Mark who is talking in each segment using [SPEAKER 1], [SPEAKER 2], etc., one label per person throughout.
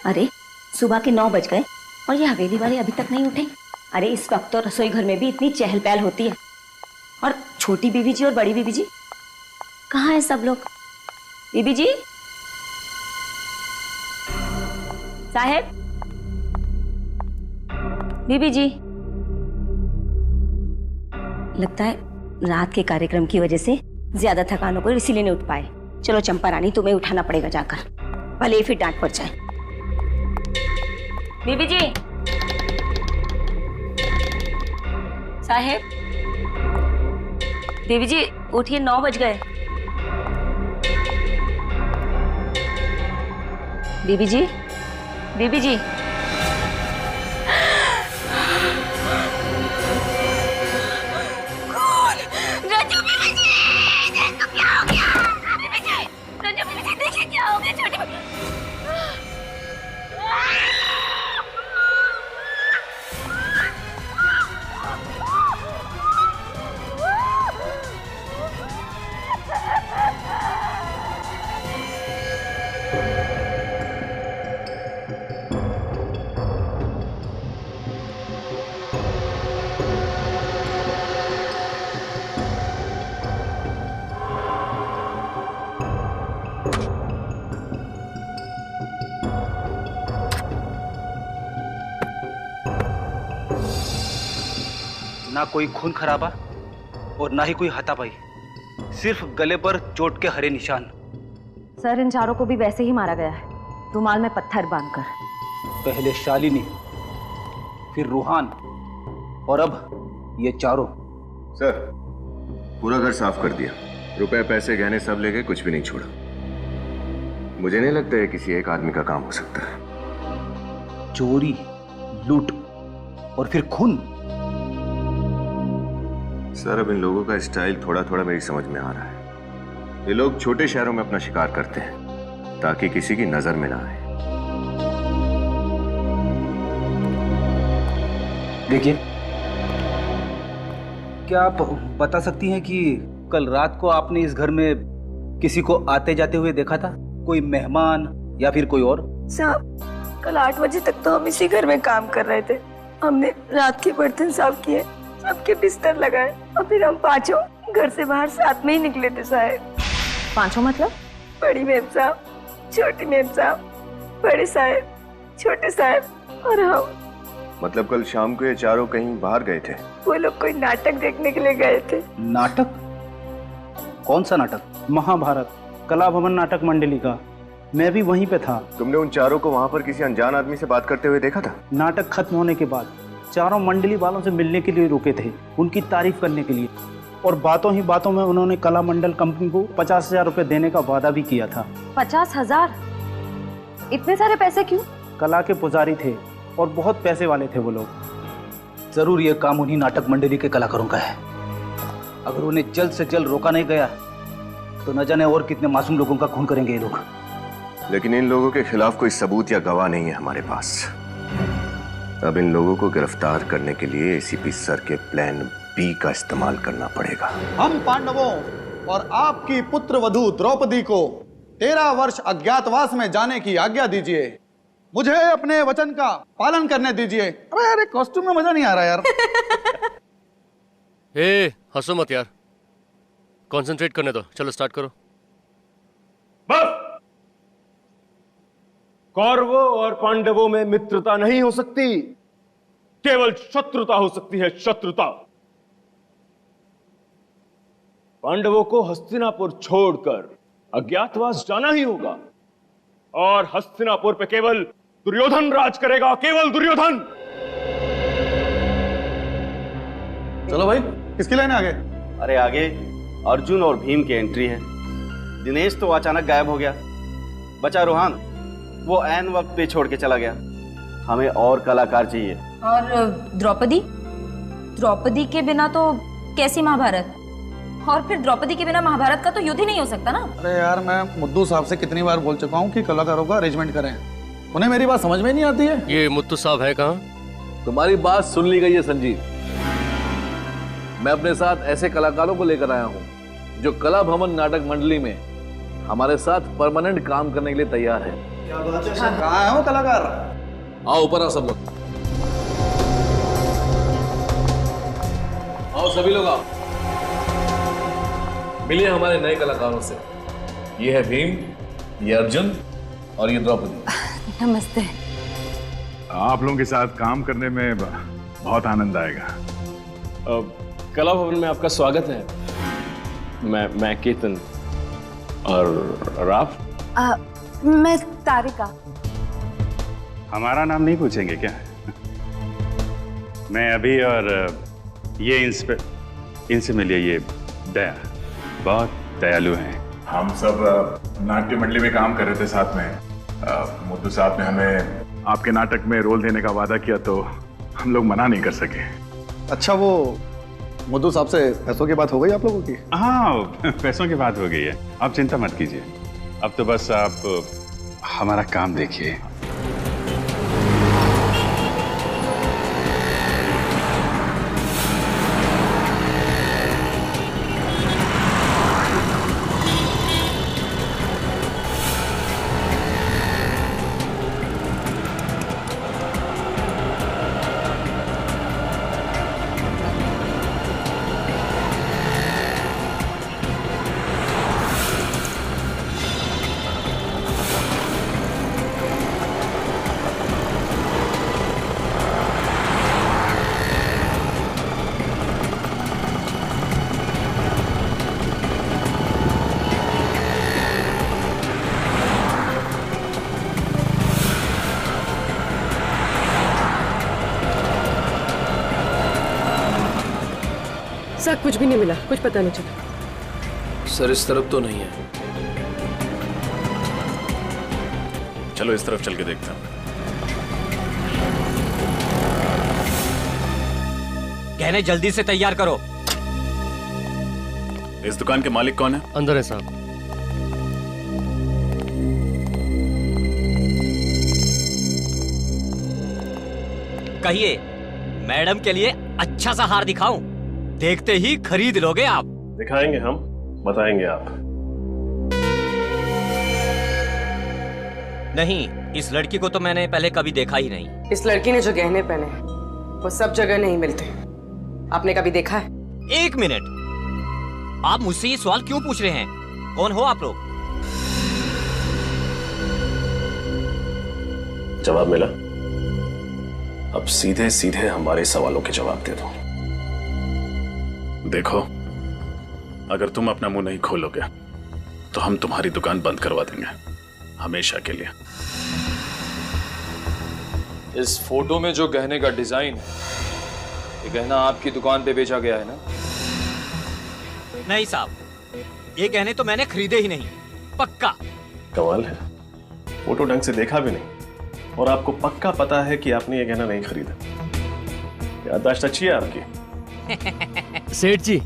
[SPEAKER 1] अरे सुबह के 9 बज गए और ये हवेली वाले अभी तक नहीं उठे। अरे इस वक्त तो रसोई घर में भी इतनी चहल पहल होती है। और छोटी बीबी जी और बड़ी बीबी जी कहाँ है सब लोग? बीबी जी, साहेब, बीबी जी। लगता है रात के कार्यक्रम की वजह से ज्यादा थकान हो गई, इसीलिए नहीं उठ पाए। चलो चंपा रानी, तुम्हें उठाना पड़ेगा जाकर, भले ही फिर डांट पड़ जाए। बीबी जी, साहेब, बीबी जी उठिए, 9 बज गए। बीबी जी, बीबी जी।
[SPEAKER 2] ना कोई खून खराबा और ना ही कोई हाथापाई, सिर्फ गले पर चोट के हरे निशान।
[SPEAKER 3] सर, इन चारों को भी वैसे ही मारा गया है, रुमाल में पत्थर बांधकर।
[SPEAKER 2] पहले शालिनी, फिर रूहान और अब ये चारों।
[SPEAKER 4] सर, पूरा घर साफ कर दिया, रुपए पैसे गहने सब ले गए, कुछ भी नहीं छोड़ा। मुझे नहीं लगता है किसी एक आदमी का काम हो सकता है।
[SPEAKER 2] चोरी, लूट और फिर खून।
[SPEAKER 4] सर, अब इन लोगों का स्टाइल थोड़ा थोड़ा मेरी समझ में आ रहा है। ये लोग छोटे शहरों में अपना शिकार करते हैं ताकि किसी की नजर में ना आए।
[SPEAKER 2] देखिए, क्या आप बता सकती हैं कि कल रात को आपने इस घर में किसी को आते जाते हुए देखा था? कोई मेहमान या फिर कोई और?
[SPEAKER 5] साहब, कल 8 बजे तक तो हम इसी घर में काम कर रहे थे। हमने रात के बर्तन साफ किए, सबके बिस्तर लगाए और फिर हम पांचों घर से बाहर साथ में ही निकले थे साहब।
[SPEAKER 3] पांचों मतलब?
[SPEAKER 5] बड़ी मेम साहब, छोटी मेम साहब, बड़े साहब, छोटे साहब और हम।
[SPEAKER 4] मतलब कल शाम को ये चारों कहीं बाहर गए थे?
[SPEAKER 5] वो लोग कोई नाटक देखने के लिए गए थे।
[SPEAKER 2] नाटक? कौन सा नाटक?
[SPEAKER 6] महाभारत कला भवन नाटक मंडली का। मैं भी वहीं पे था।
[SPEAKER 4] तुमने उन चारों को वहां पर किसी अनजान आदमी से बात करते हुए देखा था?
[SPEAKER 6] नाटक खत्म होने के बाद चारों मंडली वालों से मिलने के लिए रुके थे, उनकी तारीफ करने के लिए, और बातों ही बातों में उन्होंने कला मंडल कंपनी को 50,000 रुपए देने का वादा भी किया था।
[SPEAKER 3] 50,000? इतने सारे पैसे क्यों?
[SPEAKER 6] कला के पुजारी थे और बहुत पैसे वाले थे वो लोग।
[SPEAKER 2] जरूर ये काम उन्हीं नाटक मंडली के कलाकारों का है। अगर उन्हें जल्द से जल्द रोका नहीं गया तो न जाने और कितने मासूम लोगों का खून करेंगे ये लोग।
[SPEAKER 4] लेकिन इन लोगों के खिलाफ कोई सबूत या गवाह नहीं है हमारे पास। अब इन लोगों को गिरफ्तार करने के लिए एसीपी सर के प्लान बी का इस्तेमाल करना पड़ेगा।
[SPEAKER 7] हम पांडवों और आपकी पुत्र वधू द्रौपदी को 13 वर्ष अज्ञातवास में जाने की आज्ञा दीजिए। मुझे अपने वचन का पालन करने दीजिए। अरे यार, कॉस्ट्यूम में मजा नहीं आ रहा यार।
[SPEAKER 8] हंसो मत यार, कंसंट्रेट करने दो। चलो स्टार्ट करो।
[SPEAKER 9] बस। कौरवों और पांडवों में मित्रता नहीं हो सकती, केवल शत्रुता हो सकती है, शत्रुता। पांडवों को हस्तिनापुर छोड़कर अज्ञातवास जाना ही होगा, और हस्तिनापुर पे केवल दुर्योधन राज करेगा, केवल दुर्योधन।
[SPEAKER 7] चलो भाई, किसकी लाइन आगे?
[SPEAKER 10] अरे आगे अर्जुन और भीम की एंट्री है। दिनेश तो अचानक गायब हो गया, बचा रूहान, वो ऐन वक्त पे छोड़ के चला गया। हमें और कलाकार चाहिए।
[SPEAKER 3] और द्रौपदी? द्रौपदी के बिना तो कैसी महाभारत? और फिर द्रौपदी के बिना महाभारत का तो युद्ध ही नहीं हो सकता ना।
[SPEAKER 7] अरे यार, मैं मुद्दू साहब से कितनी बार बोल चुका हूँ कि कलाकारों का अरेंजमेंट करें, उन्हें मेरी बात समझ में नहीं आती है।
[SPEAKER 8] ये मुत्तू साहब है कहाँ?
[SPEAKER 11] तुम्हारी बात सुन ली गई है संजीव। मैं अपने साथ ऐसे कलाकारों को लेकर आया हूँ जो कला भवन नाटक मंडली में हमारे साथ परमानेंट काम करने के लिए तैयार है।
[SPEAKER 7] कहाँ है वो कलाकार?
[SPEAKER 11] आओ ऊपर आओ सब लोग, आओ सभी लोग आओ, मिलिए हमारे नए कलाकारों से। ये है भीम, ये अर्जुन और ये द्रौपदी।
[SPEAKER 3] नमस्ते।
[SPEAKER 12] आप लोगों के साथ काम करने में बहुत आनंद आएगा।
[SPEAKER 9] कला भवन में आपका स्वागत है। मैं केतन और आप?
[SPEAKER 5] मैं तारिका।
[SPEAKER 12] हमारा नाम नहीं पूछेंगे क्या? मैं अभी, और ये इनसे मिलिए, ये दया, बहुत दयालु हैं। हम सब नाट्य मंडली में काम कर रहे थे साथ में। मुद्दू साहब ने हमें आपके नाटक में रोल देने का वादा किया तो हम लोग मना नहीं कर सके।
[SPEAKER 7] अच्छा, वो मुद्दू साहब से पैसों की बात हो गई आप लोगों की?
[SPEAKER 12] हाँ, पैसों की बात हो गई है, आप चिंता मत कीजिए। अब तो बस आप हमारा काम देखिए।
[SPEAKER 13] सर कुछ भी नहीं मिला, कुछ पता नहीं चला।
[SPEAKER 8] सर इस तरफ तो नहीं है।
[SPEAKER 12] चलो इस तरफ चल के देखते हैं।
[SPEAKER 14] गहने जल्दी से तैयार करो।
[SPEAKER 12] इस दुकान के मालिक कौन है?
[SPEAKER 8] अंदर है साहब।
[SPEAKER 14] कहिए, मैडम के लिए अच्छा सा हार दिखाऊं? देखते ही खरीद लोगे आप।
[SPEAKER 9] दिखाएंगे हम, बताएंगे आप।
[SPEAKER 14] नहीं, इस लड़की को तो मैंने पहले कभी देखा ही नहीं।
[SPEAKER 13] इस लड़की ने जो गहने पहने हैं वो सब जगह नहीं मिलते। आपने कभी देखा है?
[SPEAKER 14] एक मिनट, आप मुझसे ये सवाल क्यों पूछ रहे हैं? कौन हो आप लोग?
[SPEAKER 9] जवाब मिला? अब सीधे सीधे हमारे सवालों के जवाब दे दो।
[SPEAKER 12] देखो, अगर तुम अपना मुंह नहीं खोलोगे तो हम तुम्हारी दुकान बंद करवा देंगे, हमेशा के लिए।
[SPEAKER 15] इस फोटो में जो गहने का डिजाइन है, ये गहना आपकी दुकान पे बेचा गया है ना?
[SPEAKER 14] नहीं साहब, ये गहने तो मैंने खरीदे ही नहीं, पक्का।
[SPEAKER 9] कमाल है, फोटो ढंग से देखा भी नहीं और आपको पक्का पता है कि आपने ये गहना नहीं खरीदा। याददाश्त अच्छी है आपकी।
[SPEAKER 14] सेठ जी,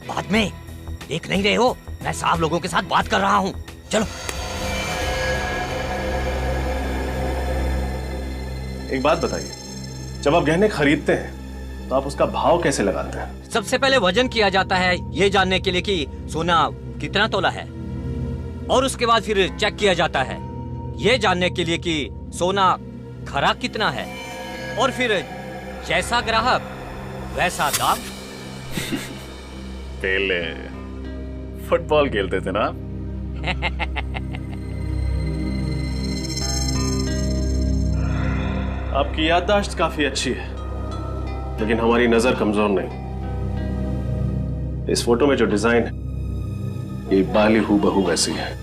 [SPEAKER 14] बाद में देख नहीं रहे हो, मैं साहब लोगों के साथ बात कर रहा हूँ। चलो।
[SPEAKER 9] एक बात बताइए, जब आप गहने खरीदते हैं तो आप उसका भाव कैसे लगाते हैं?
[SPEAKER 14] सबसे पहले वजन किया जाता है, ये जानने के लिए कि सोना कितना तोला है, और उसके बाद फिर चेक किया जाता है, ये जानने के लिए कि सोना खरा कितना है, और फिर जैसा ग्राहक वैसा दाम।
[SPEAKER 12] पहले फुटबॉल खेलते थे ना?
[SPEAKER 9] आपकी याददाश्त काफी अच्छी है, लेकिन हमारी नजर कमजोर नहीं। इस फोटो में जो डिजाइन है ये बाली हूबहू वैसी है।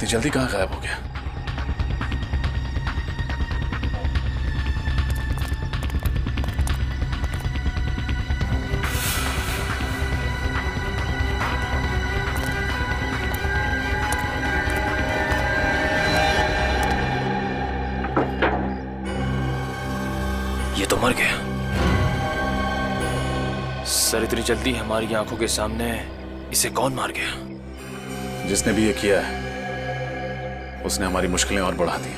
[SPEAKER 12] जल्दी कहाँ गायब हो गया?
[SPEAKER 15] सर इतनी जल्दी हमारी आंखों के सामने इसे कौन मार गया?
[SPEAKER 12] जिसने भी ये किया है उसने हमारी मुश्किलें और बढ़ा दी।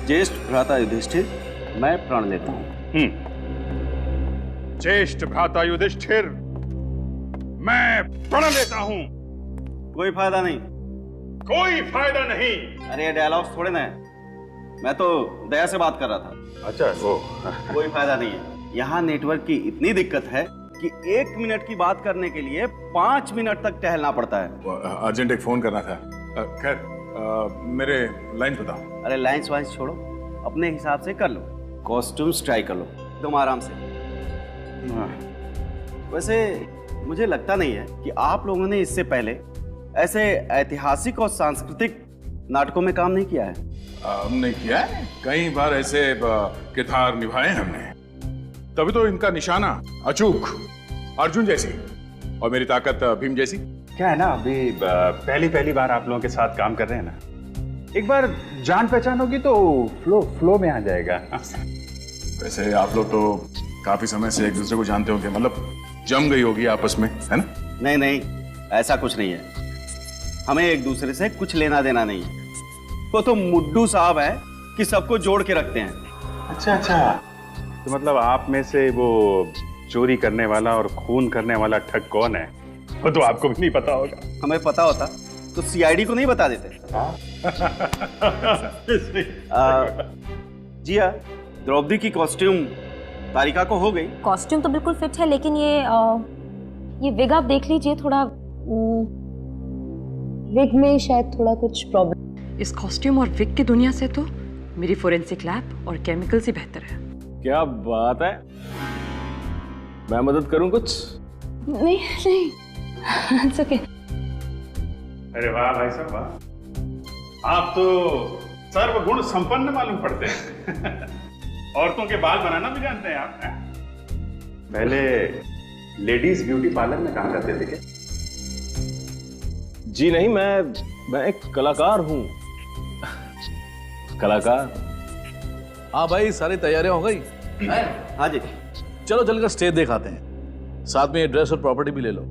[SPEAKER 10] ज्येष्ठ भ्राता युधिष्ठिर, मैं प्रण लेता हूँ।
[SPEAKER 12] ज्येष्ठ भ्राता युधिष्ठिर, मैं प्रण लेता हूँ।
[SPEAKER 10] कोई फायदा नहीं।
[SPEAKER 12] कोई फायदा नहीं।
[SPEAKER 10] अरे ये डायलॉग्स थोड़े ना है, मैं तो दया से बात कर रहा था।
[SPEAKER 12] अच्छा वो
[SPEAKER 10] कोई फायदा नहीं है। यहाँ नेटवर्क की इतनी दिक्कत है कि 1 मिनट की बात करने के लिए 5 मिनट तक टहलना पड़ता है।
[SPEAKER 12] अर्जेंट एक फोन करना था। खैर मेरे लाइन बताओ।
[SPEAKER 10] अरे लाइन्स वाइन्स छोड़ो, अपने हिसाब से कर लो। कॉस्ट्यूम्स ट्राई कर लो तुम आराम से। वैसे मुझे लगता नहीं है कि आप लोगों ने इससे पहले ऐसे ऐतिहासिक और सांस्कृतिक नाटकों में काम नहीं किया है।
[SPEAKER 12] हमने किया है, कई बार ऐसे किरदार निभाए हमने, तभी तो इनका निशाना अचूक अर्जुन जैसी और मेरी ताकत भीम जैसी।
[SPEAKER 16] क्या है ना, अभी पहली बार आप लोगों के साथ काम कर रहे हैं ना, एक बार जान पहचान होगी तो फ्लो में आ जाएगा।
[SPEAKER 12] वैसे आप लोग तो काफी समय से एक दूसरे को जानते होंगे, मतलब जम गई होगी आपस में, है ना?
[SPEAKER 10] नहीं नहीं, ऐसा कुछ नहीं है। हमें एक दूसरे से कुछ लेना देना नहीं है। वो तो मुड्डू साहब है कि सबको जोड़ के रखते हैं।
[SPEAKER 16] अच्छा, तो मतलब आप में से वो चोरी करने वाला और खून करने वाला ठग कौन है, वो तो आपको भी नहीं पता होगा।
[SPEAKER 10] हमें पता होता तो सीआईडी को नहीं बता देते। जी हाँ, द्रौपदी की कॉस्ट्यूम तारिका को हो गई।
[SPEAKER 3] कॉस्ट्यूम तो बिल्कुल फिट है, लेकिन ये विग आप देख लीजिए, थोड़ा विग में शायद थोड़ा कुछ प्रॉब्लम।
[SPEAKER 13] इस कॉस्ट्यूम और विग की दुनिया से तो मेरी फोरेंसिक लैब और केमिकल से बेहतर है।
[SPEAKER 9] क्या बात है, मैं मदद करूं कुछ?
[SPEAKER 3] नहीं It's okay.
[SPEAKER 16] अरे वाह भाई साहब वाह, आप तो सर्वगुण संपन्न मालूम पड़ते हैं। औरतों के बाल बनाना भी जानते हैं आप? पहले लेडीज ब्यूटी पार्लर में काम करते थे क्या?
[SPEAKER 9] जी नहीं, मैं एक कलाकार हूं। कलाकार।
[SPEAKER 11] हाँ भाई, सारी तैयारियां हो गई?
[SPEAKER 10] हाँ जी।
[SPEAKER 11] चलो चलकर स्टेज दिखाते हैं, साथ में ये ड्रेस और प्रॉपर्टी भी ले लो।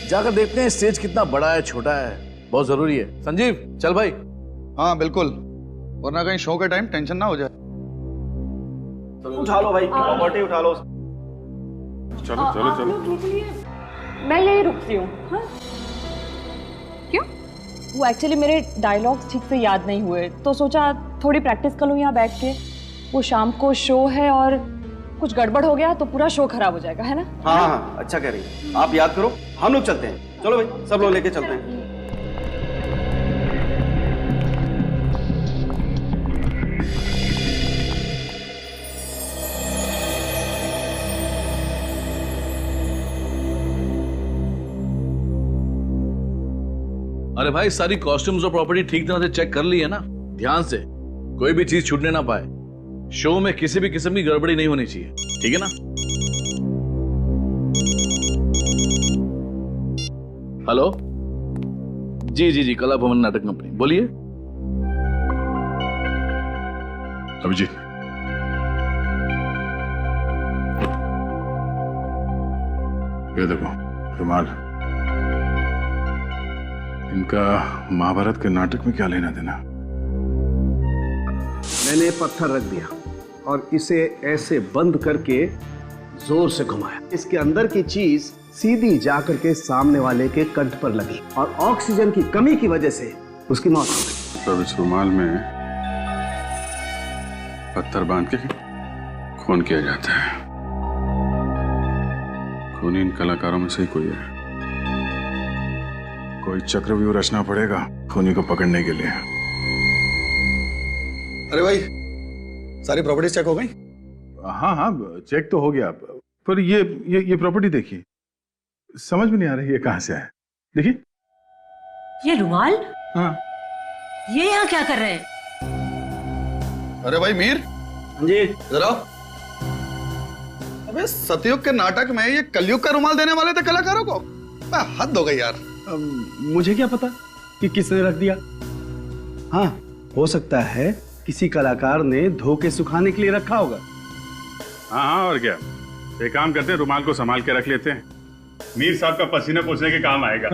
[SPEAKER 11] जाकर देखते हैं स्टेज कितना बड़ा है छोटा है, बहुत जरूरी है। संजीव चल भाई।
[SPEAKER 7] हाँ बिल्कुल, वरना कहीं शो के टाइम टेंशन ना हो जाए।
[SPEAKER 10] उठा लो भाई, प्रॉपर्टी उठा लो।
[SPEAKER 12] चलो चलो चलो।
[SPEAKER 5] मैं यही रुकती हूँ। हाँ? क्यों? वो एक्चुअली मेरे डायलॉग्स ठीक से याद नहीं हुए, तो सोचा थोड़ी प्रैक्टिस कर लूँ यहाँ बैठ के। वो शाम को शो है और कुछ गड़बड़ हो गया तो पूरा शो खराब हो जाएगा, है ना?
[SPEAKER 10] हाँ, अच्छा कह रही है। आप याद करो, हम लोग चलते हैं। चलो भाई, सब लोग लेके चलते हैं।
[SPEAKER 11] अरे भाई, सारी कॉस्ट्यूम्स और प्रॉपर्टी ठीक तरह से चेक कर ली है ना? ध्यान से, कोई भी चीज छूटने ना पाए। शो में किसी भी किस्म की गड़बड़ी नहीं होनी चाहिए, ठीक है ना? हेलो, जी, कला भवन नाटक कंपनी, बोलिए।
[SPEAKER 12] अभिजीत, ये देखो रुमाल। इनका महाभारत के नाटक में क्या लेना देना?
[SPEAKER 6] मैंने पत्थर रख दिया और इसे ऐसे बंद करके जोर से घुमाया। इसके अंदर की चीज सीधी जाकर के सामने वाले के कंठ पर लगी और ऑक्सीजन की कमी की वजह से उसकी मौत हो गई।
[SPEAKER 12] तो इस रुमाल में पत्थर बांध के खून किया जाता है। खून इन कलाकारों में से ही कोई है। कोई चक्रव्यूह रचना पड़ेगा खूनी को पकड़ने के लिए।
[SPEAKER 7] अरे भाई, सारी प्रॉपर्टीज चेक हो गई?
[SPEAKER 12] हाँ, चेक तो हो गया, पर ये प्रॉपर्टी देखिए, समझ में नहीं आ रही है कहां से है। देखिए
[SPEAKER 17] ये रुमाल।
[SPEAKER 12] हाँ,
[SPEAKER 17] ये यहाँ क्या कर रहे हैं?
[SPEAKER 7] अरे भाई मीर
[SPEAKER 10] जी,
[SPEAKER 7] इधर आओ। अबे सतयुग के नाटक में ये कलयुग का रुमाल देने वाले थे कलाकारों को? हद हो गई यार।
[SPEAKER 6] मुझे क्या पता कि किसने रख दिया। हाँ, हो सकता है किसी कलाकार ने धो के सुखाने के लिए रखा होगा।
[SPEAKER 12] हाँ, और क्या,
[SPEAKER 16] एक काम करते हैं, रुमाल को संभाल के रख लेते हैं, मीर साहब का पसीना पोंछने के काम आएगा।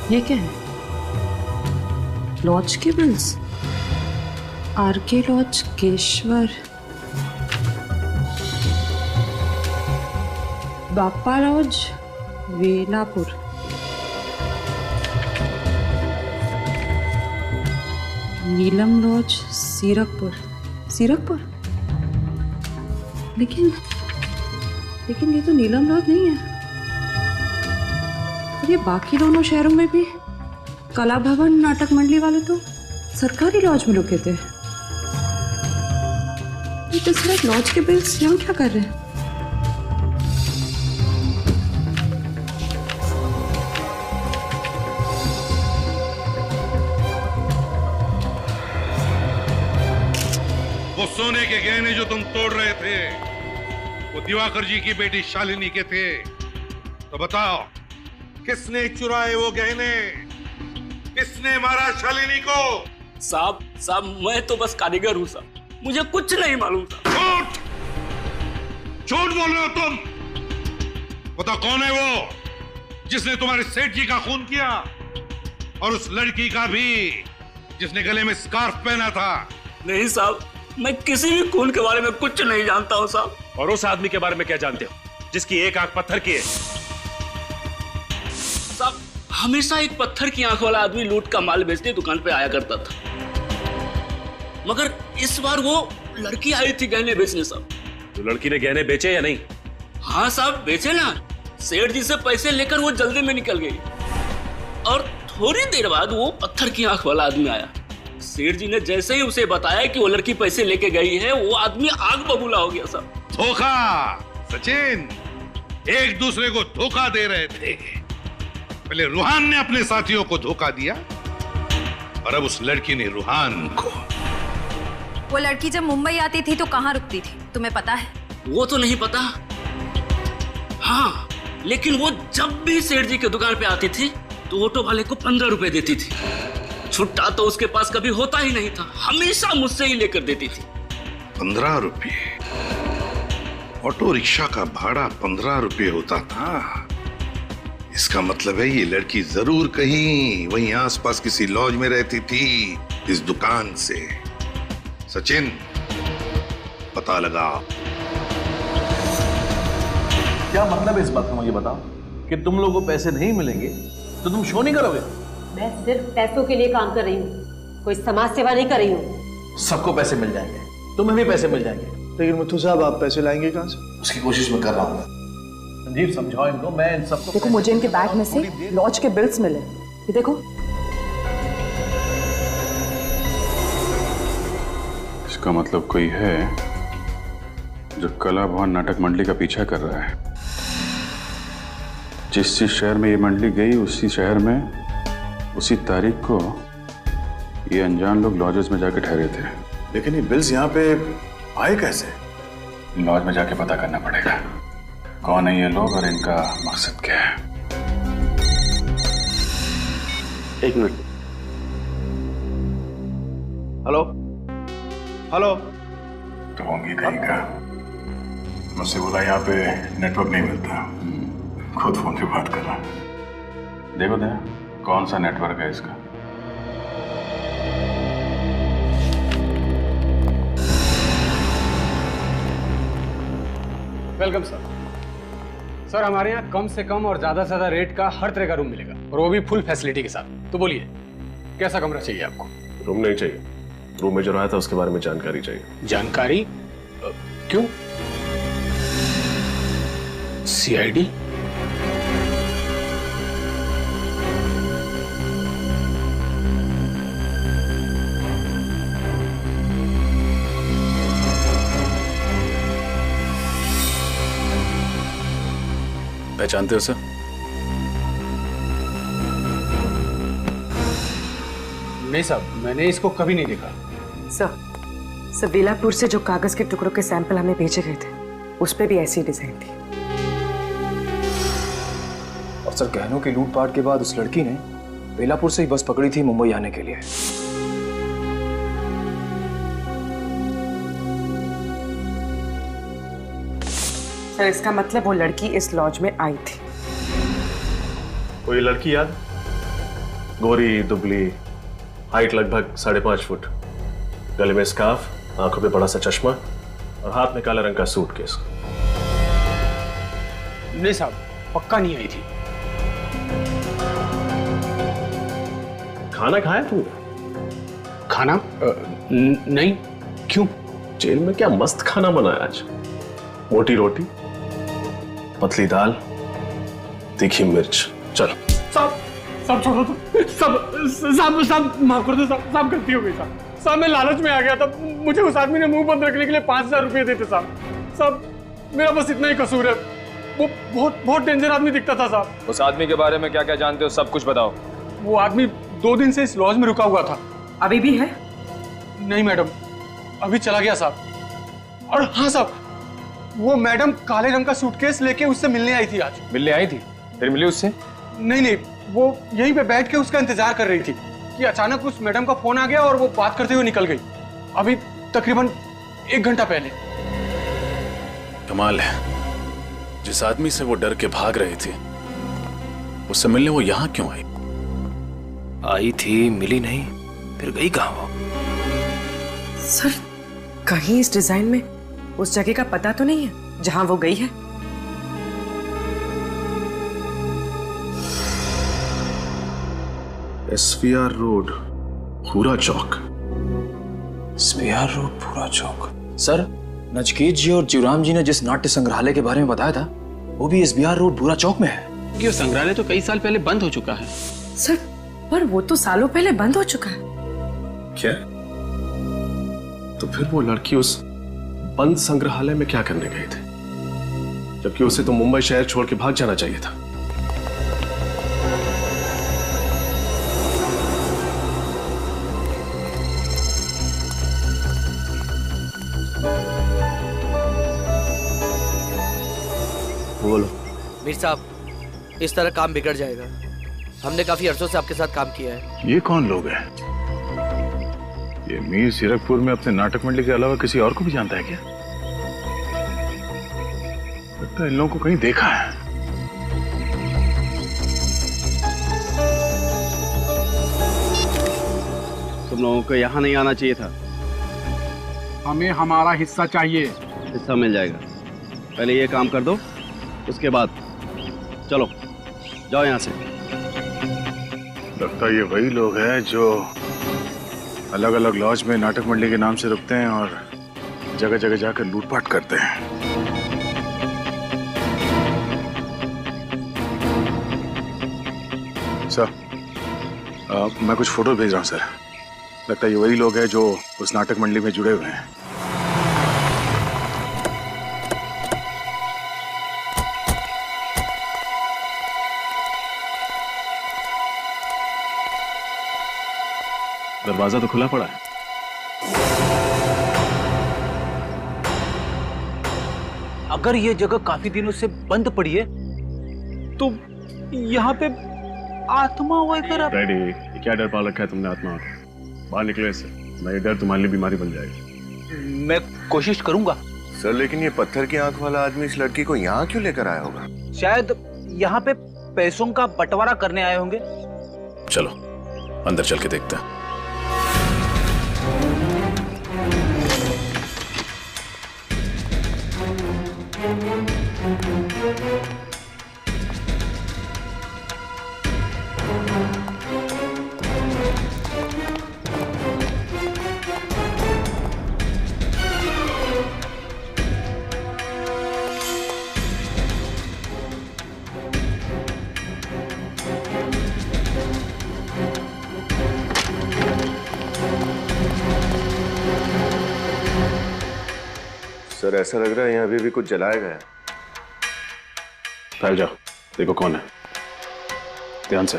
[SPEAKER 5] ये क्या है? लॉज के बिल्स, आरके लॉज केशवर, बाप्पा लॉज वेलापुर, नीलम लॉज सीरकपुर। सीरकपुर? लेकिन ये तो नीलम लॉज नहीं है। ये बाकी दोनों शहरों में भी कला भवन नाटक मंडली वाले तो सरकारी लॉज में रुके थे। ये तो सिर्फ लॉज के बिल्स यहाँ क्या कर रहे हैं?
[SPEAKER 18] वो सोने के गहने जो तुम तोड़ रहे थे वो दिवाकर जी की बेटी शालिनी के थे, तो बताओ किसने चुराए वो गहने? किसने मारा शालिनी को?
[SPEAKER 19] साहब मैं तो बस कारीगर हूँ साहब, मुझे कुछ नहीं मालूम साहब।
[SPEAKER 18] झूठ बोल रहे हो तुम। बताओ कौन है वो जिसने तुम्हारे सेठ जी का खून किया, और उस लड़की का भी जिसने गले में स्कार्फ पहना था?
[SPEAKER 19] नहीं साहब, मैं किसी भी खून के बारे में कुछ नहीं जानता हूँ साहब।
[SPEAKER 9] और उस आदमी के बारे में क्या जानते हो जिसकी एक आंख पत्थर की है?
[SPEAKER 19] साहब हमेशा एक पत्थर की आंख वाला आदमी लूट का माल बेचने दुकान पे आया करता था, मगर इस बार वो लड़की आई थी गहने बेचने साहब।
[SPEAKER 9] तो लड़की ने गहने बेचे या नहीं?
[SPEAKER 19] हाँ साहब बेचे ना। सेठ जी से पैसे लेकर वो जल्दी में निकल गई, और थोड़ी देर बाद वो पत्थर की आंख वाला आदमी आया। सेठ जी ने जैसे ही उसे बताया कि वो लड़की पैसे लेके गई है, वो आदमी आग बबूला हो गया साहब।
[SPEAKER 18] धोखा सचिन, एक दूसरे को धोखा दे रहे थे। पहले रूहान ने अपने साथियों को धोखा दिया, और अब उस लड़की ने रूहान को।
[SPEAKER 3] वो लड़की जब मुंबई आती थी तो कहाँ रुकती थी, तुम्हें पता है?
[SPEAKER 19] वो तो नहीं पता, हाँ लेकिन वो जब भी सेठ जी की दुकान पे आती थी तो ऑटो वाले को 15 रुपए देती थी। छुट्टा तो उसके पास कभी होता ही नहीं था, हमेशा मुझसे ही लेकर देती थी।
[SPEAKER 18] 15 रुपये? ऑटो रिक्शा का भाड़ा 15 रुपये होता था? इसका मतलब है ये लड़की जरूर कहीं वहीं आसपास किसी लॉज में रहती थी इस दुकान से। सचिन पता लगा।
[SPEAKER 11] क्या मतलब है इस बात का, मुझे बताओ कि तुम लोगों को पैसे नहीं मिलेंगे तो तुम शो नहीं करोगे?
[SPEAKER 17] मैं सिर्फ पैसों के लिए काम कर रही हूँ, कोई समाज सेवा नहीं कर रही हूँ।
[SPEAKER 11] सबको पैसे मिल जाएंगे, तुम्हें भी पैसे मिल जाएंगे।
[SPEAKER 6] लेकिन मुथु साहब आप पैसे लाएंगे कहाँ से?
[SPEAKER 11] उसकी कोशिश मैं कर रहा हूँ। संजीव समझाओ इनको, मैं इन सबको।
[SPEAKER 5] देखो मुझे इनके बैग में से लॉज के बिल्स मिले, ये देखो।
[SPEAKER 12] इसका मतलब कोई है जो कला भवन नाटक मंडली का पीछा कर रहा है। जिस शहर में ये मंडली गई उसी शहर में उसी तारीख को ये अनजान लोग लॉजेस में जाके ठहरे थे।
[SPEAKER 16] लेकिन ये बिल्स यहाँ पे आए कैसे?
[SPEAKER 12] लॉज में जाके पता करना पड़ेगा कौन है ये लोग और इनका मकसद क्या है।
[SPEAKER 10] एक मिनट। Hello hello.
[SPEAKER 12] तो होंगे कहीं का। मुझसे बोला यहाँ पे नेटवर्क नहीं मिलता, खुद फोन पे बात कर रहा। देखो दया, कौन सा नेटवर्क है इसका?
[SPEAKER 20] Welcome sir. सर हमारे यहाँ कम से कम और ज्यादा से ज्यादा रेट का हर तरह का रूम मिलेगा और वो भी फुल फैसिलिटी के साथ। तो बोलिए कैसा कमरा चाहिए आपको?
[SPEAKER 9] रूम नहीं चाहिए, रूम में जो रहा था उसके बारे में जानकारी चाहिए।
[SPEAKER 20] जानकारी? क्यों? सीआईडी?
[SPEAKER 11] पहचानते हो सर?
[SPEAKER 20] नहीं साहब, मैंने इसको कभी नहीं देखा।
[SPEAKER 13] सर बेलापुर से जो कागज के टुकड़ों के सैंपल हमें भेजे गए थे उस पे भी ऐसी डिजाइन थी।
[SPEAKER 15] और सर गहनों की लूटपाट के बाद उस लड़की ने बेलापुर से ही बस पकड़ी थी मुंबई आने के लिए।
[SPEAKER 13] सर इसका मतलब वो लड़की इस लॉज में आई थी।
[SPEAKER 9] कोई लड़की याद? गोरी दुबली, हाइट लगभग 5.5 फुट, गले में स्कार्फ, आंखों पे बड़ा सा चश्मा और हाथ में काला रंग का सूटकेस।
[SPEAKER 20] नहीं साहब, पक्का नहीं आई थी।
[SPEAKER 9] खाना खाया तू?
[SPEAKER 20] खाना? नहीं। क्यों?
[SPEAKER 9] जेल में क्या मस्त खाना बनाया आज। मोटी रोटी, पतली दाल, तीखी मिर्च। चलो
[SPEAKER 20] सब छोड़ो तो। सब माफ कर दो साहब, गलती हो गई साहब। मैं लालच में आ गया था। मुझे उस आदमी ने मुंह बंद रखने के लिए 5000 रुपए देते साहब। मेरा बस इतना ही कसूर है। वो बहुत डेंजर आदमी दिखता था साहब।
[SPEAKER 15] उस आदमी के बारे में क्या क्या जानते हो, सब कुछ बताओ।
[SPEAKER 20] वो आदमी 2 दिन से इस लॉज में रुका हुआ था।
[SPEAKER 13] अभी भी है?
[SPEAKER 20] नहीं मैडम, अभी चला गया साहब। और हाँ साहब, वो मैडम काले रंग का सूटकेस लेके उससे मिलने आई थी आज।
[SPEAKER 15] मिलने आई थी? फिर मिली उससे?
[SPEAKER 20] नहीं, वो यहीं पे बैठ के उसका इंतजार कर रही थी कि अचानक उस मैडम का फोन आ गया और वो बात करते हुए निकल गई। अभी तकरीबन 1 घंटा पहले।
[SPEAKER 11] कमाल है, जिस आदमी से वो डर के भाग रही थी उससे मिलने वो यहाँ क्यों आई?
[SPEAKER 15] आई थी, मिली नहीं, फिर गई कहाँ वो?
[SPEAKER 13] सर कहीं इस डिजाइन में उस जगह का पता तो नहीं है जहां वो गई है?
[SPEAKER 11] SVR रोड, भूरा चौक।
[SPEAKER 15] SVR रोड, भूरा चौक। सर नचकेत जी और जीवराम जी ने जिस नाट्य संग्रहालय के बारे में बताया था वो भी SVR रोड, भूरा चौक में है।
[SPEAKER 20] ये संग्रहालय तो कई साल पहले बंद हो चुका है।
[SPEAKER 13] सर पर वो तो सालों पहले बंद हो चुका है।
[SPEAKER 9] क्या? तो फिर वो लड़की उस बंद संग्रहालय में क्या करने गए थे, जबकि उसे तो मुंबई शहर छोड़ के भाग जाना चाहिए था।
[SPEAKER 21] बोलो। मीर साहब, इस तरह काम बिगड़ जाएगा। हमने काफी अरसों से आपके साथ काम किया है।
[SPEAKER 12] ये कौन लोग हैं? ये मीर सीरकपुर में अपने नाटक मंडली के अलावा किसी और को भी जानता है क्या? लगता है इन लोगों को कहीं देखा है।
[SPEAKER 10] तुम लोगों को यहाँ नहीं आना चाहिए था।
[SPEAKER 20] हमें हमारा हिस्सा चाहिए।
[SPEAKER 10] हिस्सा मिल जाएगा, पहले ये काम कर दो, उसके बाद चलो जाओ यहाँ से।
[SPEAKER 12] लगता है ये वही लोग हैं जो अलग अलग लॉज में नाटक मंडली के नाम से रुकते हैं और जगह जगह जाकर लूटपाट करते हैं। सर, मैं कुछ फोटो भेज रहा हूँ सर। लगता है ये वही लोग हैं जो उस नाटक मंडली में जुड़े हुए हैं।
[SPEAKER 9] दरवाजा तो खुला पड़ा है।
[SPEAKER 2] अगर ये जगह काफी दिनों से बंद पड़ी है तो यहाँ पे आत्मा वगैरह।
[SPEAKER 9] डैडी, ये क्या डर पाल रखा है तुमने आत्मा को? बाहर निकलो इससे, नहीं डर तुम्हारे लिए बीमारी बन जाएगी।
[SPEAKER 2] मैं कोशिश करूंगा
[SPEAKER 4] सर, लेकिन ये पत्थर की आंख वाला आदमी इस लड़की को यहाँ क्यों लेकर आया होगा?
[SPEAKER 2] शायद यहाँ पे पैसों का बंटवारा करने आए होंगे।
[SPEAKER 12] चलो अंदर चल के देखते हैं।
[SPEAKER 4] सर ऐसा लग रहा है यहाँ अभी भी कुछ जलाया गया है।
[SPEAKER 9] फैल जाओ, देखो कौन है, ध्यान से।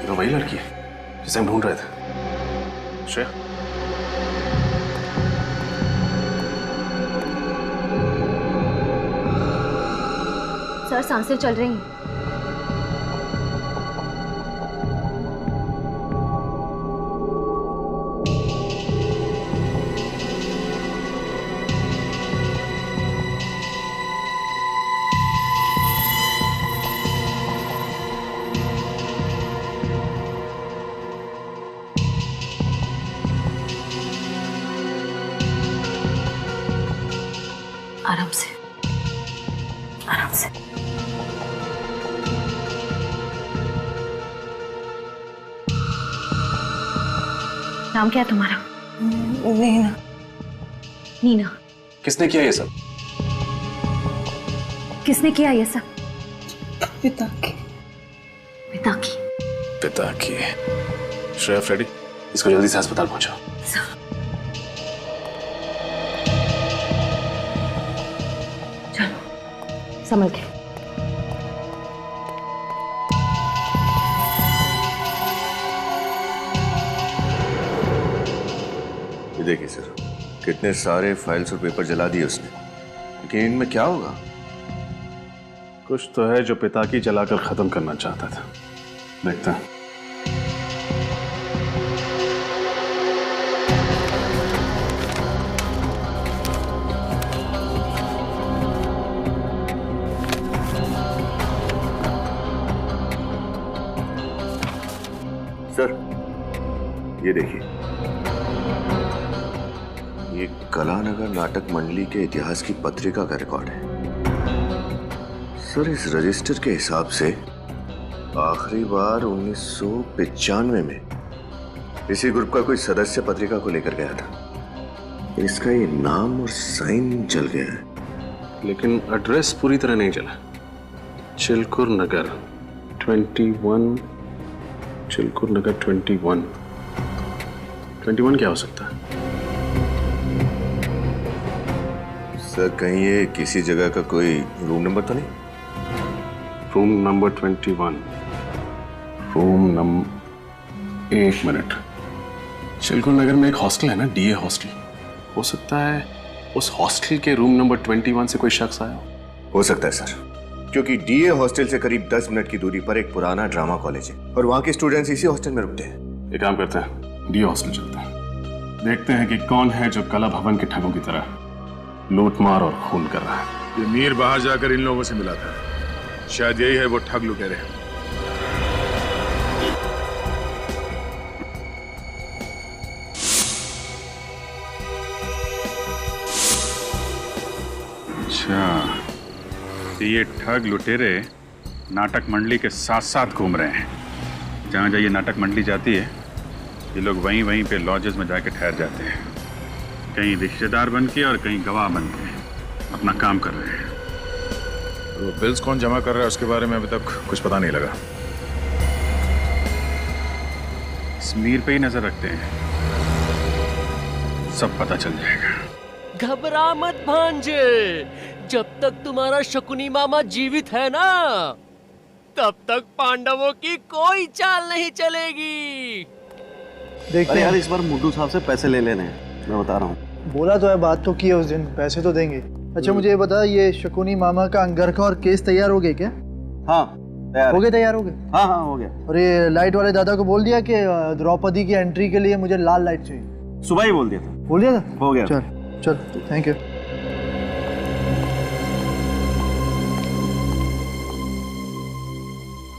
[SPEAKER 9] वही लड़की है जिसे हम ढूंढ रहे थे। श्रेया,
[SPEAKER 3] सर सांसें चल रही हैं। आराम से, आराम से। नाम क्या है तुम्हारा? नीना। नीना।
[SPEAKER 9] किसने किया ये सब?
[SPEAKER 3] किसने किया ये सब?
[SPEAKER 13] पिता की।
[SPEAKER 3] पिता की।
[SPEAKER 9] पिता की। श्रेया, फ्रेडी, इसको जल्दी से अस्पताल पहुंचाओ।
[SPEAKER 3] संभल के।
[SPEAKER 4] ये देखिए सर, कितने सारे फाइल्स और पेपर जला दिए उसने, लेकिन इनमें क्या होगा?
[SPEAKER 9] कुछ तो है जो पिता की जलाकर खत्म करना चाहता था। देखते हैं।
[SPEAKER 4] सर ये देखिए, ये कलानगर नाटक मंडली के इतिहास की पत्रिका का रिकॉर्ड है। सर इस रजिस्टर के हिसाब से आखिरी बार 1995 में इसी ग्रुप का कोई सदस्य पत्रिका को लेकर गया था। इसका ये नाम और साइन जल गया है,
[SPEAKER 9] लेकिन एड्रेस पूरी तरह नहीं जला। चिलकुर नगर 21, चिलकुर नगर 21 क्या हो सकता है?
[SPEAKER 4] सर कहीं ये किसी जगह का कोई रूम नंबर तो नहीं?
[SPEAKER 9] रूम नंबर 21, रूम नंबर, एक मिनट। चिलकुर नगर में एक हॉस्टल है ना, डीए हॉस्टल। हो सकता है उस हॉस्टल के रूम नंबर 21 से कोई शख्स आया
[SPEAKER 4] हो सकता है सर, क्योंकि डीए हॉस्टल से करीब 10 मिनट की दूरी पर एक पुराना ड्रामा कॉलेज है और वहां के स्टूडेंट्स इसी हॉस्टल में रुकते हैं।
[SPEAKER 9] एक काम करते हैं, डीए हॉस्टल चलते हैं, देखते हैं कि कौन है जो कला भवन के ठगों की तरह लूटमार और खून कर रहा है।
[SPEAKER 12] ये मीर बाहर जाकर इन लोगों से मिला था, शायद यही है वो ठग लुटेरे। अच्छा, तो ये ठग लुटेरे नाटक मंडली के साथ साथ घूम रहे हैं। जहाँ जहाँ ये नाटक मंडली जाती है, ये लोग वहीं पे लॉजेस में जाके ठहर जाते हैं। कहीं रिश्तेदार बन के और कहीं गवाह बन के अपना काम कर रहे हैं।
[SPEAKER 1] वो बिल्स कौन जमा कर रहा है उसके बारे में अभी तक कुछ पता नहीं लगा।
[SPEAKER 12] समीर पे ही नजर रखते हैं, सब पता चल जाएगा।
[SPEAKER 19] घबरा मत भांजे,
[SPEAKER 8] जब तक तुम्हारा शकुनी मामा जीवित है ना, तब तक पांडवों की कोई चाल नहीं चलेगी।
[SPEAKER 10] अरे यार इस बार मुड्डू साहब से पैसे ले लेने हैं, मैं बता रहा हूँ।
[SPEAKER 22] बोला तो है, बात तो की है उस दिन, पैसे तो देंगे। अच्छा मुझे ये बता, ये शकुनी मामा का अंगरखा और केस तैयार हो गए क्या?
[SPEAKER 10] हाँ
[SPEAKER 22] हो गए, तैयार हो गए।
[SPEAKER 10] हाँ हाँ हो गया।
[SPEAKER 22] और ये लाइट वाले दादा को बोल दिया कि द्रौपदी की एंट्री के लिए मुझे लाल लाइट चाहिए?
[SPEAKER 10] सुबह ही बोल दिया था।
[SPEAKER 22] बोल दिया था?
[SPEAKER 10] हो गया।
[SPEAKER 22] चल चल, थैंक यू।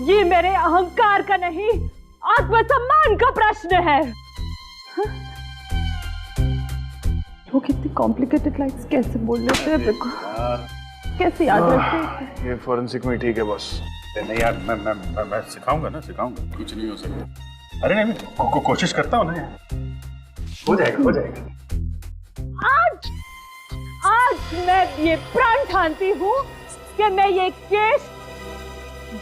[SPEAKER 5] ये मेरे अहंकार का नहीं, आत्मसम्मान का प्रश्न है। वो कितनी कॉम्प्लिकेटेड लाइन्स कैसे बोल लेते हैं, देखो कैसे याद रखते हैं।
[SPEAKER 1] ये फोरेंसिक में ठीक है बॉस।
[SPEAKER 16] नहीं यार मैं सिखाऊंगा ना, सिखाऊंगा, कुछ नहीं हो सकता। अरे नहीं कोशिश करता हूँ ना यार, हो जाएगा हो जाएगा।
[SPEAKER 5] आज मैं ये प्रण ठानती हूँ कि मैं ये केस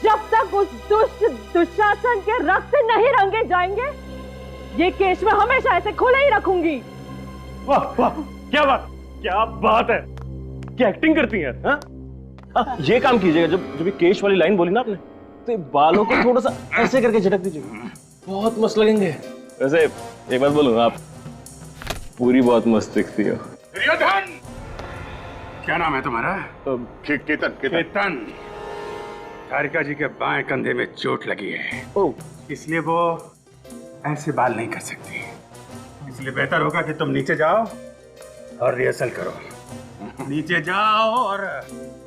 [SPEAKER 5] जब तक उस दुष्ट दुशासन के रक्त से नहीं रंगे जाएंगे, ये केस मैं हमेशा ऐसे खुले ही रखूंगी।
[SPEAKER 20] वाह वाह, क्या बात है, क्या एक्टिंग करती हैं। हाँ? ये काम कीजिएगा, जब ये केश वाली लाइन बोली ना आपने, तो बालों को थोड़ा सा ऐसे करके झटक दीजिएगा, बहुत मस्त लगेंगे। वैसे एक बात बोलूं, आप पूरी बहुत मस्त दिखती हो।
[SPEAKER 16] दुर्योधन, क्या नाम है तुम्हारा? केतन। तारिका जी के बाएं कंधे में चोट लगी है, इसलिए वो ऐसे बाल नहीं कर सकती। इसलिए बेहतर होगा कि तुम नीचे जाओ और रिहर्सल करो। नीचे जाओ और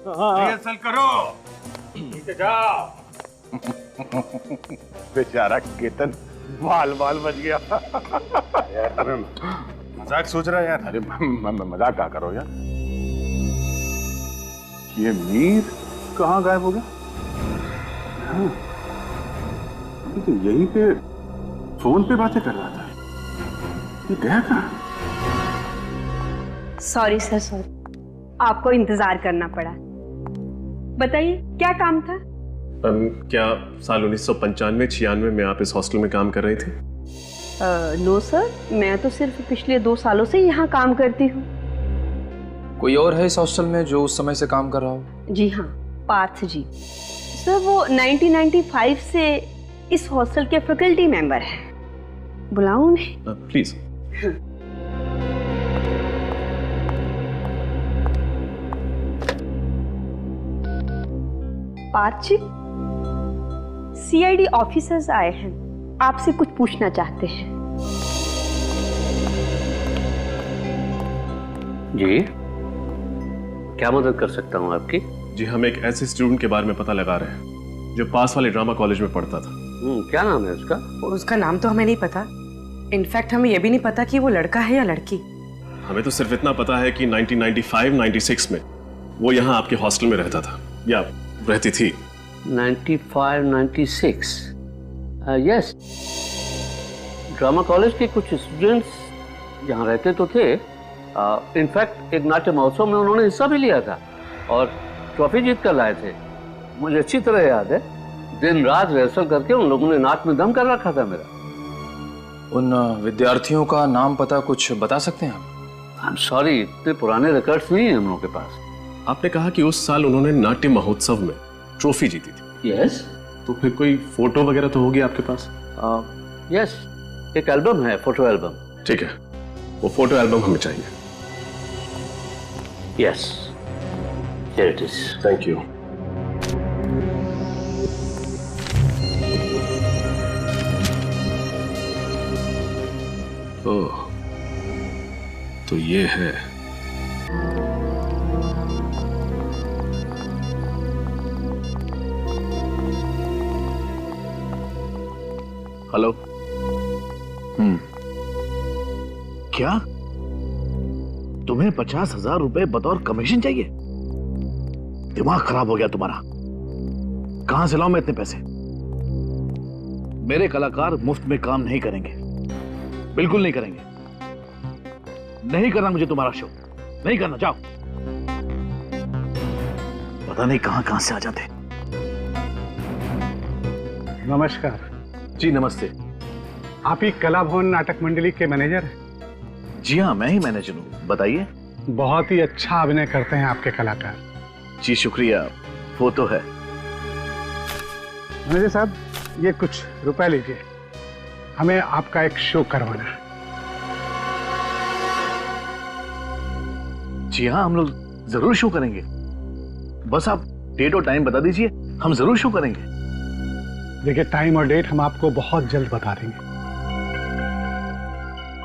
[SPEAKER 16] रिहर्सल करो। नीचे जाओ।
[SPEAKER 18] बेचारा केतन बाल बच गया।
[SPEAKER 16] यार तुम्हें मजाक सोच रहा है यार?
[SPEAKER 18] अरे मजाक क्या करो यार। ये मीर कहाँ गायब हो गया? तो यहीं पे फोन पे बातें कर रहा था, ये गया कहाँ?
[SPEAKER 23] सॉरी सर, सॉरी, आपको इंतजार करना पड़ा। बताइए क्या काम था?
[SPEAKER 9] क्या साल 1995-96 में आप इस हॉस्टल में काम कर रही थी?
[SPEAKER 23] नो सर, मैं तो सिर्फ पिछले 2 सालों से यहाँ काम करती हूँ।
[SPEAKER 15] कोई और है इस हॉस्टल में जो उस समय से काम कर रहा हो?
[SPEAKER 23] जी हाँ, पार्थ जी। सर वो 1995 से इस हॉस्टल के फैकल्टी मेंबर हैं। बुलाऊं उन्हें?
[SPEAKER 9] Please.
[SPEAKER 23] Parth ji, CID officers आए हैं, आपसे कुछ पूछना चाहते हैं।
[SPEAKER 19] जी, क्या मदद कर सकता हूँ आपकी?
[SPEAKER 9] जी, हम एक ऐसे स्टूडेंट के बारे में पता लगा रहे हैं जो पास वाले ड्रामा कॉलेज में पढ़ता था।
[SPEAKER 19] क्या नाम है उसका?
[SPEAKER 13] उसका नाम तो हमें नहीं पता। इनफैक्ट हमें यह भी नहीं पता कि वो लड़का है या लड़की।
[SPEAKER 9] हमें तो सिर्फ इतना पता है कि 1995-96 में वो यहाँ आपके हॉस्टल में रहता था या रहती थी।
[SPEAKER 19] 95-96 यस, ड्रामा कॉलेज के कुछ स्टूडेंट्स यहाँ रहते तो थे। इनफैक्ट एक नाट्य महोत्सव में उन्होंने हिस्सा भी लिया था और ट्रॉफी जीत कर लाए थे। मुझे अच्छी तरह याद है, दिन रात रिहर्सल करके उन लोगों ने नाच में दम कर रखा था मेरा।
[SPEAKER 15] उन विद्यार्थियों का नाम पता कुछ बता सकते हैं आप?
[SPEAKER 19] आई एम सॉरी, इतने पुराने रिकॉर्ड्स नहीं है हम लोगों के पास।
[SPEAKER 9] आपने कहा कि उस साल उन्होंने नाट्य महोत्सव में ट्रॉफी जीती थी।
[SPEAKER 19] यस।
[SPEAKER 9] तो फिर कोई फोटो वगैरह तो होगी आपके पास?
[SPEAKER 19] यस, एक एल्बम है, फोटो एल्बम।
[SPEAKER 9] ठीक है, वो फोटो एल्बम हमें चाहिए।
[SPEAKER 19] Yes, here it is.
[SPEAKER 9] Thank you. ओह, तो ये है। हेलो।
[SPEAKER 6] क्या तुम्हें 50,000 रुपए बतौर कमीशन चाहिए? दिमाग खराब हो गया तुम्हारा। कहां से लाऊं मैं इतने पैसे? मेरे कलाकार मुफ्त में काम नहीं करेंगे, बिल्कुल नहीं करेंगे। नहीं करना मुझे तुम्हारा शो, नहीं करना। जाओ। पता नहीं कहां से आ जाते।
[SPEAKER 16] नमस्कार
[SPEAKER 6] जी। नमस्ते।
[SPEAKER 16] आप ही कला भवन नाटक मंडली के मैनेजर हैं?
[SPEAKER 6] जी हाँ, मैं ही मैनेजर हूँ। बताइए।
[SPEAKER 16] बहुत ही अच्छा अभिनय करते हैं आपके कलाकार।
[SPEAKER 10] जी शुक्रिया, वो तो है।
[SPEAKER 16] मैनेजर साहब, ये कुछ रुपए लीजिए, हमें आपका एक शो करवाना है।
[SPEAKER 11] जी हाँ, हम लोग जरूर शो करेंगे। बस आप डेट और टाइम बता दीजिए, हम जरूर शो करेंगे।
[SPEAKER 16] देखिए, टाइम और डेट हम आपको बहुत जल्द बता देंगे।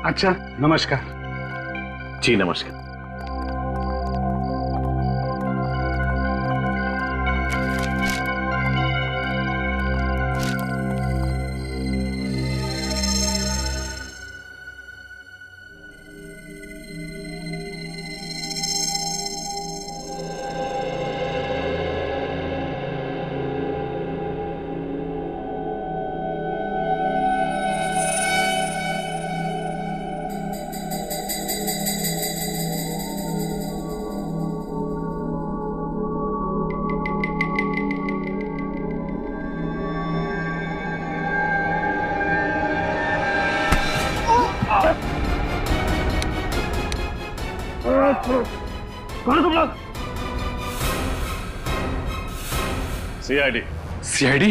[SPEAKER 16] अच्छा, नमस्कार।
[SPEAKER 11] जी नमस्कार।
[SPEAKER 16] कौन है तुम लोग?
[SPEAKER 9] सीआईडी।
[SPEAKER 11] सीआईडी?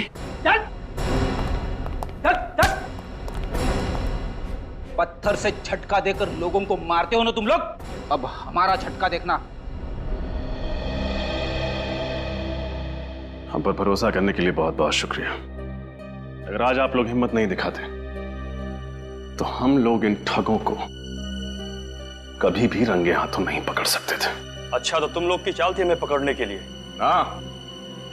[SPEAKER 2] पत्थर से झटका देकर लोगों को मारते हो ना तुम लोग, अब हमारा झटका देखना।
[SPEAKER 9] हम पर भरोसा करने के लिए बहुत बहुत शुक्रिया। अगर आज आप लोग हिम्मत नहीं दिखाते तो हम लोग इन ठगों को कभी भी रंगे हाथों नहीं पकड़ सकते थे।
[SPEAKER 7] अच्छा, तो तुम लोग की चाल थी हमें पकड़ने के लिए?
[SPEAKER 4] हाँ,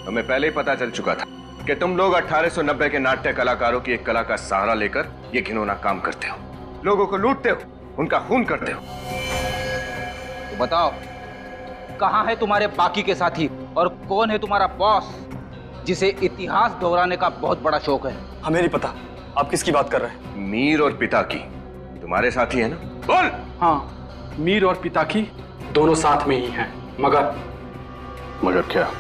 [SPEAKER 4] हमें पहले ही पता चल चुका था कि तुम लोग 1890 के नाट्य कलाकारों की एक कला का सहारा लेकर ये घिनौना काम करते हो, लोगों को लूटते हो, उनका खून करते हो।
[SPEAKER 2] तो बताओ, कहाँ है तुम्हारे बाकी के साथी और कौन है तुम्हारा बॉस जिसे इतिहास दोहराने का बहुत बड़ा शौक है?
[SPEAKER 7] हमें नहीं पता आप किसकी बात कर रहे हैं।
[SPEAKER 4] मीर और पिता की तुम्हारे साथी है ना? बोल।
[SPEAKER 20] हाँ, मीर और पिता की दोनों साथ में ही हैं,
[SPEAKER 9] मगर क्या?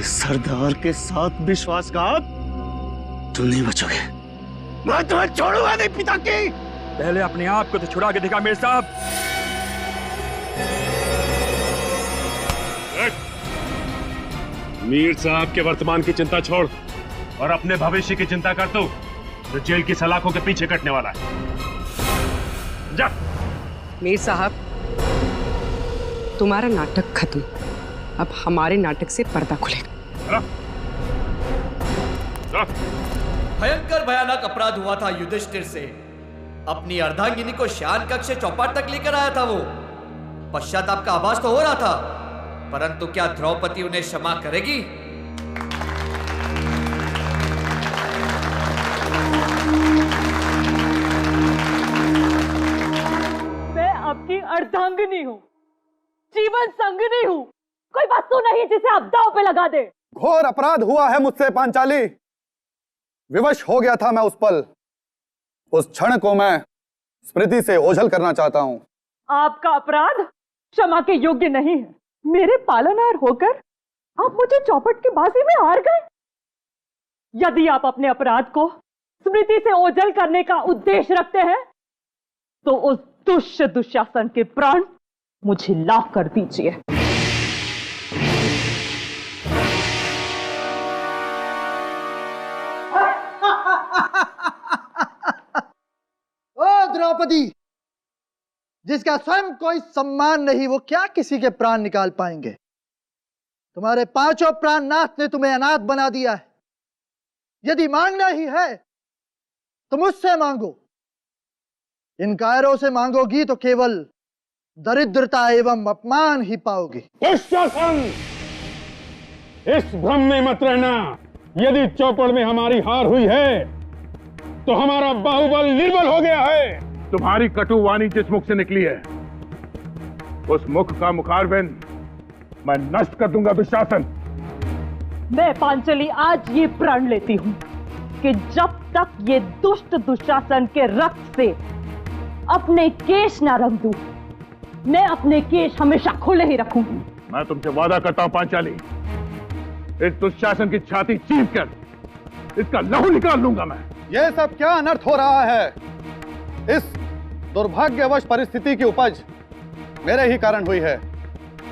[SPEAKER 10] सरदार के साथ विश्वासघात, तुम नहीं बचोगे। मैं तुम्हें छोड़ूंगा नहीं पिता की।
[SPEAKER 7] पहले अपने आप को तो छुड़ा के दिखा मीर साहब।
[SPEAKER 9] मीर साहब के वर्तमान की चिंता छोड़ और अपने भविष्य की चिंता कर तू, जो जेल की सलाखों के पीछे कटने वाला है। जा।
[SPEAKER 13] मीर साहब, तुम्हारा नाटक खत्म, अब हमारे नाटक से पर्दा खुलेगा।
[SPEAKER 14] भयंकर भयानक अपराध हुआ था युधिष्ठिर से। अपनी अर्धांगिनी को शयन कक्ष से चौपाट तक लेकर आया था वो। पश्चाताप का आभास तो हो रहा था, परंतु क्या द्रौपदी उन्हें क्षमा करेगी?
[SPEAKER 5] मैं आपकी अर्धांगिनी हूँ, जीवन संगिनी हूँ, कोई वस्तु नहीं जिसे आप दांव पे लगा दे।
[SPEAKER 22] घोर अपराध हुआ है मुझसे पांचाली। विवश हो गया था मैं उस पल, उस क्षण को मैं स्मृति से ओझल करना चाहता हूं।
[SPEAKER 5] आपका अपराध क्षमा के योग्य नहीं है। मेरे पालनहार होकर आप मुझे चौपट की बाजी में हार गए। यदि आप अपने अपराध को स्मृति से ओझल करने का उद्देश्य रखते हैं तो उस दुष्ट दुशासन के प्राण मुझे लाभ कर दीजिए।
[SPEAKER 22] ओ द्रौपदी, जिसका स्वयं कोई सम्मान नहीं, वो क्या किसी के प्राण निकाल पाएंगे? तुम्हारे पांचों प्राणनाथ ने तुम्हें अनाथ बना दिया है। यदि मांगना ही है तो मुझसे मांगो। इन कायरों से मांगोगी तो केवल दरिद्रता एवं अपमान ही पाओगी।
[SPEAKER 16] इस भ्रम में मत रहना। यदि चौपड़ में हमारी हार हुई है तो हमारा बाहुबल निर्बल हो गया है।
[SPEAKER 12] तुम्हारी कटु वाणी जिस मुख से निकली है उस मुख का मुखारबिंद मैं नष्ट कर दूंगा दुशासन।
[SPEAKER 5] मैं पांचली आज ये प्रण लेती हूँ कि जब तक ये दुष्ट दुशासन के रक्त से अपने केश ना रंग दूं, मैं अपने केश हमेशा खुले ही रखूंगी।
[SPEAKER 12] मैं तुमसे वादा करता हूं पांचाली, इस दुशासन की छाती चीर कर इसका लहू निकाल लूंगा मैं।
[SPEAKER 22] यह सब क्या अनर्थ हो रहा है? इस दुर्भाग्यवश परिस्थिति की उपज मेरे ही कारण हुई है।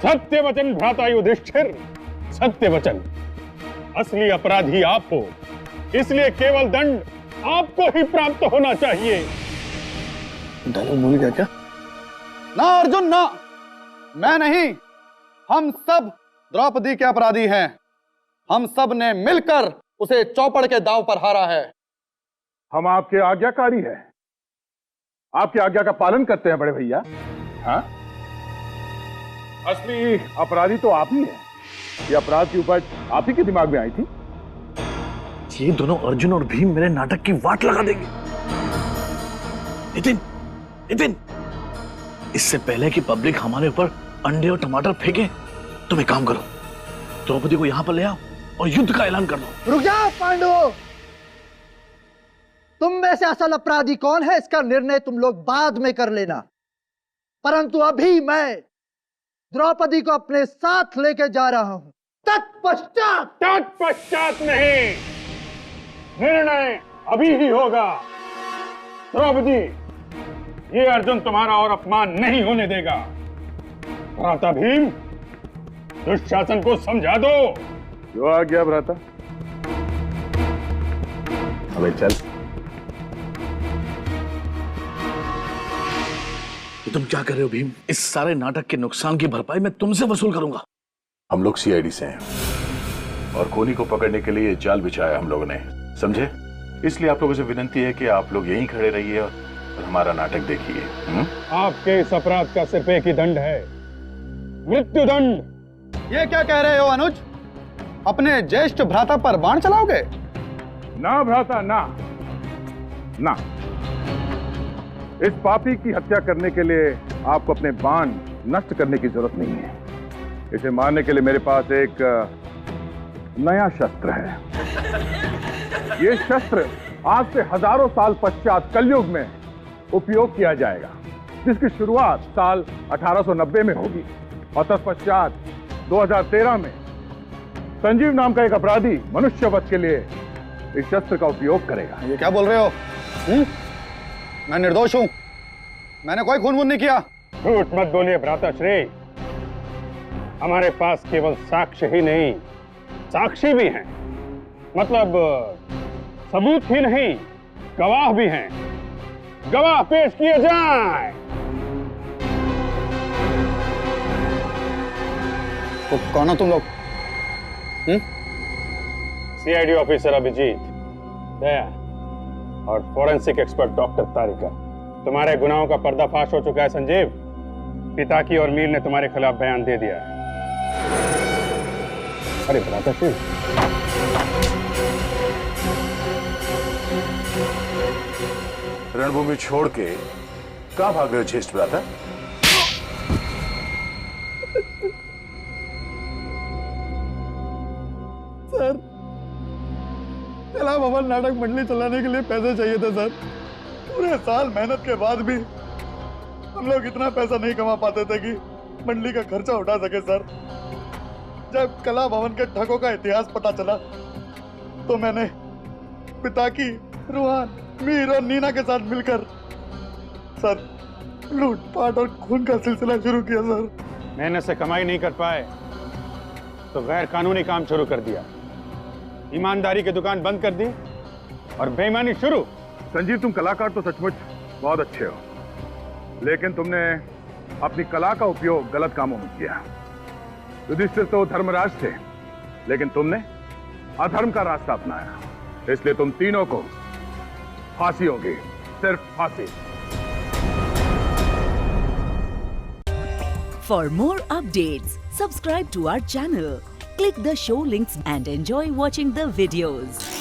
[SPEAKER 16] सत्य वचन भ्राता युधिष्ठिर, सत्य वचन। असली अपराधी आप हो, इसलिए केवल दंड आपको ही प्राप्त होना चाहिए।
[SPEAKER 6] डायलॉग भूल गया क्या?
[SPEAKER 22] ना अर्जुन ना, मैं नहीं, हम सब द्रौपदी के अपराधी हैं। हम सब ने मिलकर उसे चौपड़ के दांव पर हारा है।
[SPEAKER 12] हम आपके आज्ञाकारी हैं, आपकी आज्ञा का पालन करते हैं बड़े भैया। हाँ, असली अपराधी तो आप ही हैं। ये अपराध की उपज आप ही के दिमाग में आई थी।
[SPEAKER 11] ये दोनों अर्जुन और भीम मेरे नाटक की वाट लगा देंगे। नितिन, नितिन, इससे पहले कि पब्लिक हमारे ऊपर अंडे और टमाटर फेंके, तुम एक काम करो, द्रौपदी को यहां पर ले आओ और युद्ध का ऐलान कर दो।
[SPEAKER 22] रुक जाओ पांडवों, तुम में से असल अपराधी कौन है इसका निर्णय तुम लोग बाद में कर लेना, परंतु अभी मैं द्रौपदी को अपने साथ लेके जा रहा हूं।
[SPEAKER 16] तत्पश्चात नहीं, निर्णय अभी ही होगा। द्रौपदी, ये अर्जुन तुम्हारा और अपमान नहीं होने देगा। भ्राता भीम, दुशासन को समझा दो।
[SPEAKER 12] जो आ गया भ्राता, अबे चल।
[SPEAKER 11] तो तुम क्या कर रहे हो भीम? इस सारे नाटक के नुकसान की भरपाई मैं तुमसे वसूल करूंगा।
[SPEAKER 1] हम लोग सीआईडी से हैं और कोनी को पकड़ने के लिए जाल बिछाया हम लोगों ने, समझे? इसलिए आप लोगों से विनती है कि आप लोग यहीं खड़े रहिए और हमारा नाटक देखिए।
[SPEAKER 16] आपके इस अपराध का सिर्फ एक ही दंड है, मृत्यु दंड।
[SPEAKER 22] ये क्या कह रहे हो अनुज? अपने ज्येष्ठ भ्राता पर बाण चलाओगे?
[SPEAKER 12] ना भ्राता ना, ना। इस पापी की हत्या करने के लिए आपको अपने बाण नष्ट करने की जरूरत नहीं है। इसे मारने के लिए मेरे पास एक नया शस्त्र है। ये शस्त्र आज से हजारों साल पश्चात कलयुग में उपयोग किया जाएगा, जिसकी शुरुआत साल 1890 में होगी और तत्पश्चात 2013 में संजीव नाम का एक अपराधी मनुष्य वध के लिए इस शस्त्र का उपयोग करेगा।
[SPEAKER 22] ये क्या बोल रहे हो? मैं निर्दोष हूं, मैंने कोई खून वून नहीं किया।
[SPEAKER 16] झूठ मत बोलिए भ्राता श्री, हमारे पास केवल साक्ष्य ही नहीं, साक्षी भी हैं। मतलब सबूत ही नहीं, गवाह भी हैं। गवाह पेश किए जाएं।
[SPEAKER 22] तो कौन हो तुम लोग?
[SPEAKER 16] सीआईडी ऑफिसर अभिजीत, दया और फॉरेंसिक एक्सपर्ट डॉक्टर तारिका। तुम्हारे गुनाहों का पर्दाफाश हो चुका है संजीव। पिताकी और मीर ने तुम्हारे खिलाफ बयान दे दिया है। अरे भ्राता सिंह,
[SPEAKER 1] रणभूमि छोड़ के कहां भाग रहे हो ज्येष्ठ भ्राता?
[SPEAKER 22] सर, कला भवन नाटक मंडली चलाने के लिए पैसे चाहिए थे सर। पूरे साल मेहनत के बाद भी हम लोग इतना पैसा नहीं कमा पाते थे कि मंडली का खर्चा उठा सके सर। जब कला भवन के ठगों का इतिहास पता चला तो मैंने पिताकी, रुहान, मीर और नीना के साथ मिलकर सर लूटपाट और खून का सिलसिला शुरू किया सर।
[SPEAKER 16] मेहनत से कमाई नहीं कर पाए तो गैर कानूनी काम शुरू कर दिया, ईमानदारी की दुकान बंद कर दी और बेईमानी शुरू।
[SPEAKER 12] संजीव, तुम कलाकार तो सचमुच बहुत अच्छे हो, लेकिन तुमने अपनी कला का उपयोग गलत कामों में किया। युधिष्ठिर तो धर्मराज थे, लेकिन तुमने अधर्म का रास्ता अपनाया, इसलिए तुम तीनों को फांसी होगी, सिर्फ फांसी।
[SPEAKER 3] For more updates, subscribe to our channel, Click the show links and enjoy watching the videos.